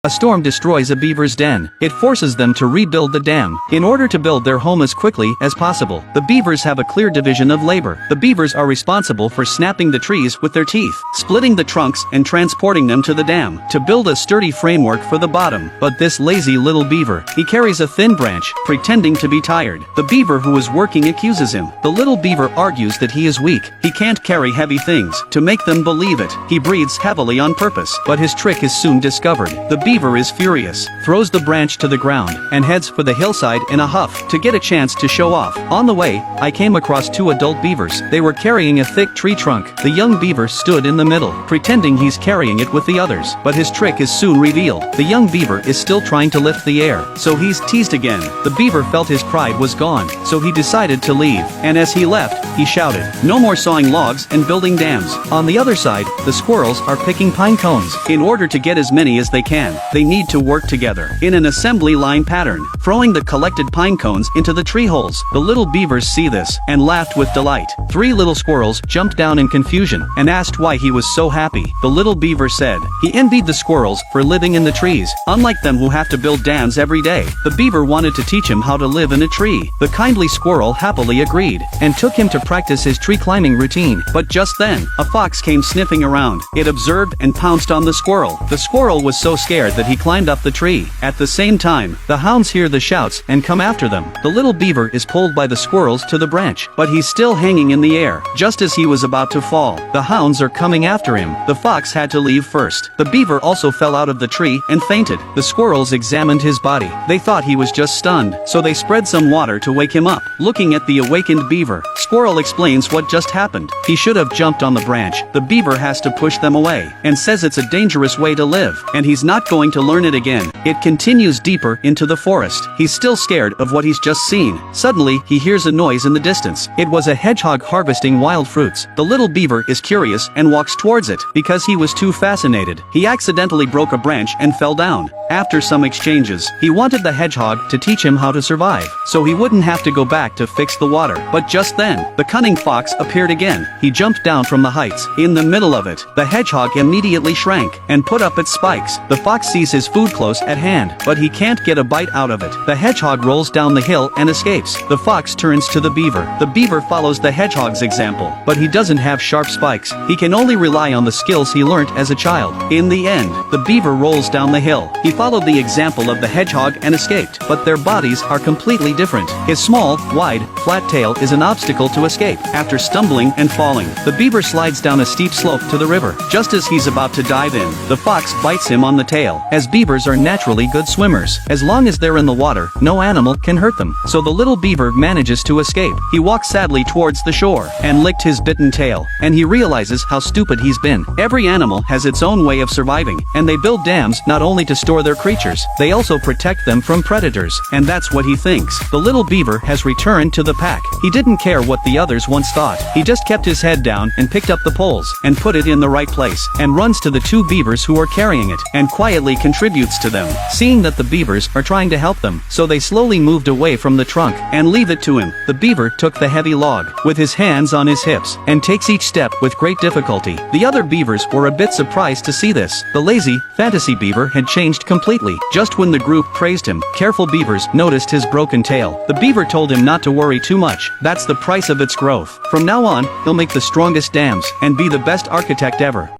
A storm destroys a beaver's den. It forces them to rebuild the dam in order to build their home as quickly as possible. The beavers have a clear division of labor. The beavers are responsible for snapping the trees with their teeth, splitting the trunks and transporting them to the dam to build a sturdy framework for the bottom. But this lazy little beaver, he carries a thin branch, pretending to be tired. The beaver who is working accuses him. The little beaver argues that he is weak. He can't carry heavy things. To make them believe it, he breathes heavily on purpose. But his trick is soon discovered. The beaver is furious, throws the branch to the ground, and heads for the hillside in a huff to get a chance to show off. On the way, I came across two adult beavers. They were carrying a thick tree trunk. The young beaver stood in the middle, pretending he's carrying it with the others. But his trick is soon revealed. The young beaver is still trying to lift the air, so he's teased again. The beaver felt his pride was gone, so he decided to leave. And as he left, he shouted, "No more sawing logs and building dams." On the other side, the squirrels are picking pine cones. In order to get as many as they can, they need to work together in an assembly line pattern, throwing the collected pine cones into the tree holes. The little beavers see this and laughed with delight. Three little squirrels jumped down in confusion and asked why he was so happy. The little beaver said he envied the squirrels for living in the trees, unlike them who have to build dams every day. The beaver wanted to teach him how to live in a tree. The kindly squirrel happily agreed and took him to practice his tree climbing routine. But just then, a fox came sniffing around. It observed and pounced on the squirrel. The squirrel was so scared that he climbed up the tree. At the same time, the hounds hear the shouts and come after them. The little beaver is pulled by the squirrels to the branch, but he's still hanging in the air. Just as he was about to fall, the hounds are coming after him. The fox had to leave first. The beaver also fell out of the tree and fainted. The squirrels examined his body. They thought he was just stunned, so they spread some water to wake him up. Looking at the awakened beaver, Squirrel explains what just happened. He should have jumped on the branch. The beaver has to push them away and says it's a dangerous way to live, and he's not going to learn it again. It continues deeper into the forest. He's still scared of what he's just seen. Suddenly, he hears a noise in the distance. It was a hedgehog harvesting wild fruits. The little beaver is curious and walks towards it. Because he was too fascinated, he accidentally broke a branch and fell down. After some exchanges, he wanted the hedgehog to teach him how to survive, so he wouldn't have to go back to fix the water. But just then, the cunning fox appeared again. He jumped down from the heights. In the middle of it, the hedgehog immediately shrank and put up its spikes. The fox sees his food close at hand, but he can't get a bite out of it. The hedgehog rolls down the hill and escapes. The fox turns to the beaver. The beaver follows the hedgehog's example, but he doesn't have sharp spikes. He can only rely on the skills he learnt as a child. In the end, the beaver rolls down the hill. He followed the example of the hedgehog and escaped, but their bodies are completely different. His small, wide, flat tail is an obstacle to escape. After stumbling and falling, the beaver slides down a steep slope to the river. Just as he's about to dive in, the fox bites him on the tail. As beavers are naturally good swimmers, as long as they're in the water, no animal can hurt them. So the little beaver manages to escape. He walks sadly towards the shore and licked his bitten tail, and he realizes how stupid he's been. Every animal has its own way of surviving, and they build dams not only to store their creatures, they also protect them from predators, and that's what he thinks. The little beaver has returned to the pack. He didn't care what the others once thought. He just kept his head down and picked up the poles and put it in the right place, and runs to the two beavers who are carrying it and quietly contributes to them. Seeing that the beavers are trying to help them, so they slowly moved away from the trunk and leave it to him. The beaver took the heavy log with his hands on his hips and takes each step with great difficulty. The other beavers were a bit surprised to see this. The lazy, fantasy beaver had changed completely. Just when the group praised him, careful beavers noticed his broken tail. The beaver told him not to worry too much. That's the price of its growth. From now on, he'll make the strongest dams and be the best architect ever.